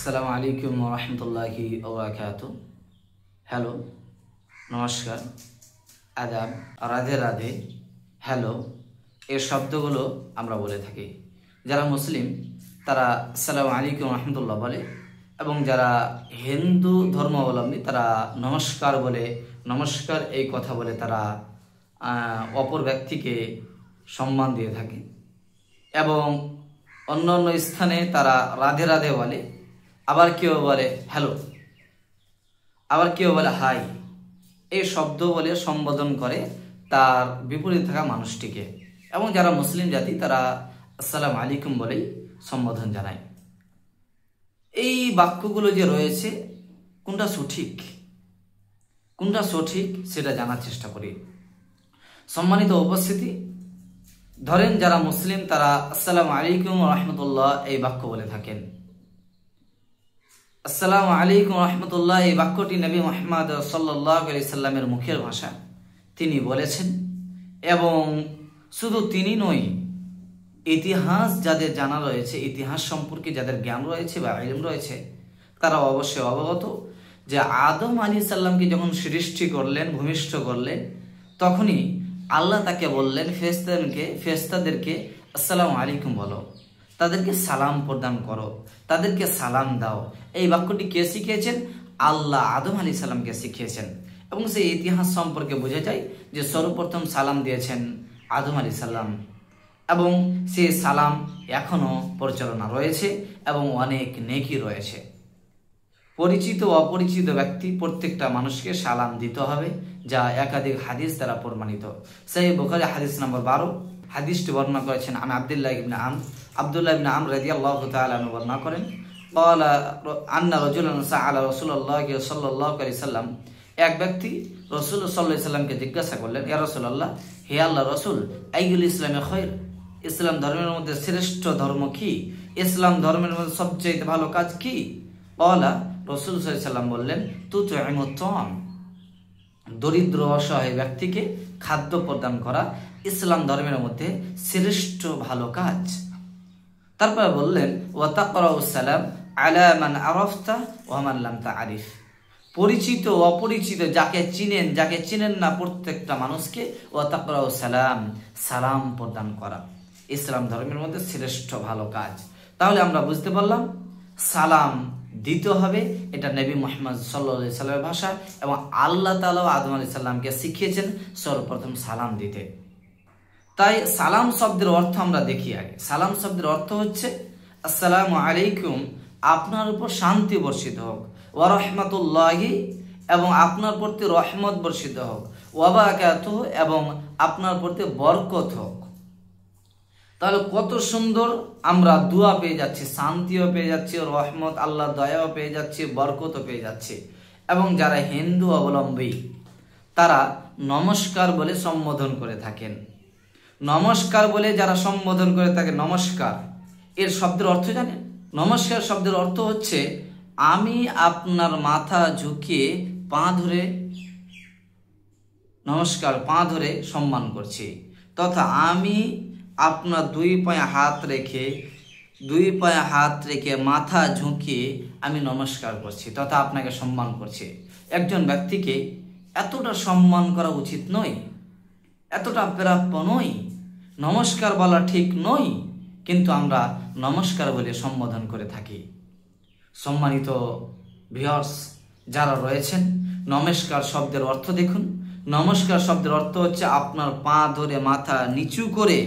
আসসালামু আলাইকুম ওয়া রাহমাতুল্লাহি ওয়া বারাকাতুহু। হ্যালো, নমস্কার, আদাব, রাধে রাধে, হ্যালো এই শব্দগুলো আমরা বলে থাকি। যারা মুসলিম তারা আসসালামু আলাইকুম ওয়া রাহমাতুল্লাহ বলে, এবং যারা হিন্দু ধর্মাবলম্বী তারা নমস্কার বলে, নমস্কার এই কথা বলে তারা অপর ব্যক্তিকে সম্মান দিয়ে থাকে। এবং অন্য অন্য স্থানে তারা রাধে রাধে বলে, আবার কেউ বলে হ্যালো, আবার কেউ বলে হাই। এই শব্দ বলে সম্বোধন করে তার বিপরীতে থাকা মানুষটিকে। এবং যারা মুসলিম জাতি তারা আসসালামু আলাইকুম বলেই সম্বোধন জানায়। এই বাক্যগুলো যে রয়েছে কোনটা সঠিক সেটা জানার চেষ্টা করি। সম্মানিত উপস্থিতি, ধরেন যারা মুসলিম তারা আসসালামু আলাইকুম ওয়া রাহমাতুল্লাহ এই বাক্য বলে থাকেন। আসসালামু আলাইকুম ওয়া রাহমাতুল্লাহ এই বাক্যটি নবী মুহাম্মদ সাল্লাল্লাহু আলাইহি সাল্লামের মুখের ভাষা, তিনি বলেছেন। এবং শুধু তিনি নয়, ইতিহাস যাদের জানা রয়েছে, ইতিহাস সম্পর্কে যাদের জ্ঞান রয়েছে বা ইলম রয়েছে, তারা অবশ্যই অবগত যে আদম আলাইহিস সালামকে যখন সৃষ্টি করলেন, ভূমিষ্ঠ করলেন, তখনই আল্লাহ তাকে বললেন ফেরেশতাদেরকে আসসালামু আলাইকুম বলো, তাদেরকে সালাম প্রদান করো, তাদেরকে সালাম দাও। এই বাক্যটি কে শিখিয়েছেন? আল্লাহ আদম আলাইহিস সালামকে শিখিয়েছেন। এবং সেই ইতিহাস সম্পর্কে বোঝা যায় যে সর্বপ্রথম সালাম দিয়েছেন আদম আলাইহিস সালাম, এবং সেই সালাম এখনো পরিচালনা রয়েছে এবং অনেক নেকি রয়েছে। পরিচিত ও অপরিচিত ব্যক্তি প্রত্যেকটা মানুষকে সালাম দিতে হবে, যা একাধিক হাদিস দ্বারা প্রমাণিত। সহিহ বুখারী হাদিস নম্বর 12, হাদিসটি বর্ণনা করেছেন আমি আব্দুল্লাহ ইবনে আমর রাদিয়াল্লাহু তাআলা আনহু বর্ণনা করেন, ক্বালা আন্না রাজুলান সাআলা রাসূলুল্লাহ সাল্লাল্লাহু আলাইহি সাল্লাম, এক ব্যক্তি রাসূল সাল্লাল্লাহু আলাইহি সাল্লামকে জিজ্ঞাসা করলেন, ইয়া রাসূলুল্লাহ, হে আল্লাহর রাসূল, আইয়ুল ইসলামে খায়র, ইসলাম ধর্মের মধ্যে শ্রেষ্ঠ ধর্ম কি? ইসলাম ধর্মের মধ্যে সবচেয়ে ভালো কাজ কি? ক্বালা, রাসূল সাল্লাল্লাহু আলাইহি সাল্লাম বললেন, তুতঈমুত তাআম, দরিদ্র অসহায় ব্যক্তিকে খাদ্য প্রদান করা ইসলাম ধর্মের মধ্যে শ্রেষ্ঠ ভালো কাজ। তারপর বললেন, ওয়া তাকরাউস সালাম আলা মান আরাফতা ওয়া মান লাম তা'রিফ, পরিচিত ও অপরিচিত যাকে চিনেন যাকে চিনেন না প্রত্যেকটা মানুষকে ওয়া তাকরাউস সালাম, সালাম প্রদান করা ইসলাম ধর্মের মধ্যে শ্রেষ্ঠ ভালো কাজ। তাহলে আমরা বুঝতে পারলাম সালাম দিতে হবে, এটা নবী মুহাম্মদ সাল্লাল্লাহু আলাইহি সাল্লামের ভাষা, এবং আল্লাহ তাআলা আদম আলাইহিস সালামকে শিখিয়েছেন সর্বপ্রথম সালাম দিতে। তাই সালাম শব্দের অর্থ আমরা দেখি আগে। সালাম শব্দের অর্থ হচ্ছে আসসালামু আলাইকুম, আপনার উপর শান্তি বর্ষিত হোক, ওয়া রাহমাতুল্লাহি, এবং আপনার প্রতি রহমত বর্ষিত হোক, ওয়া বারাকাতুহু, এবং আপনার প্রতি বরকত হোক। তাহলে কত সুন্দর আমরা দোয়া পেয়ে যাচ্ছি, শান্তিও পেয়ে যাচ্ছি, রহমত আল্লাহ দয়াও পেয়ে যাচ্ছি, বরকতও পেয়ে যাচ্ছি। এবং যারা হিন্দু অবলম্বী তারা নমস্কার বলে সম্বোধন করে থাকেন। নমস্কার বলে যারা সম্বোধন করে থাকে, নমস্কার এর শব্দের অর্থ জানেন? নমস্কার শব্দের অর্থ হচ্ছে আমি আপনার মাথা ঝুঁকিয়ে পা ধরে নমস্কার, পা ধরে সম্মান করছি, তথা আমি আপনার দুই পায়ে হাত রেখে মাথা ঝুঁকিয়ে আমি নমস্কার করছি, তথা আপনাকে সম্মান করছি। একজন ব্যক্তিকে এতটা সম্মান করা উচিত নয়, এতটা প্রাপ্য নয়, নমস্কার বলা ঠিক নয়, কিন্তু আমরা নমস্কার বলে সম্বোধন করে থাকি। সম্মানিত ভিউয়ার্স যারা রয়েছেন, নমস্কার শব্দের অর্থ দেখুন। নমস্কার শব্দের অর্থ হচ্ছে আপনার পা ধরে মাথা নিচু করে,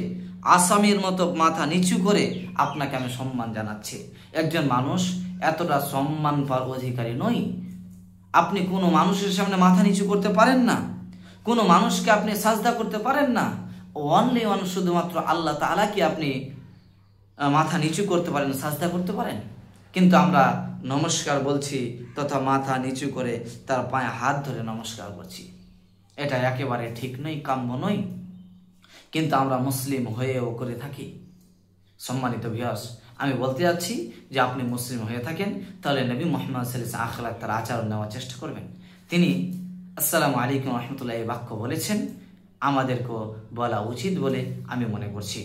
আসামির মতো মাথা নিচু করে আপনাকে আমি সম্মান জানাচ্ছি। একজন মানুষ এতটা সম্মান পাওয়ার অধিকারী নয়। আপনি কোনো মানুষের সামনে মাথা নিচু করতে পারেন না, কোনো মানুষকে আপনি সাজদা করতে পারেন না, অনলি ওয়ান শুধুমাত্র আল্লাহ তাআলাকে আপনি মাথা নিচু করতে পারেন, সাজদা করতে পারেন। কিন্তু আমরা নমস্কার বলছি তথা মাথা নিচু করে তার পায়ে হাত ধরে নমস্কার করছি। এটা একেবারে ঠিক নয়, কাম্য নয়, কিন্তু আমরা মুসলিম হয়েও করে থাকি। সম্মানিত ভিউয়ার্স, আমি বলতে যাচ্ছি যে আপনি মুসলিম হয়ে থাকেন তাহলে নবী মুহাম্মদ সাল্লাল্লাহু আলাইহি ওয়াসাল্লাম আখলাক, তার আচরণ নেওয়ার চেষ্টা করবেন। তিনি আসসালামু আলাইকুম ওয়া রাহমাতুল্লাহি বলেছেন, আমাদেরকে বলা উচিত বলে আমি মনে করছি।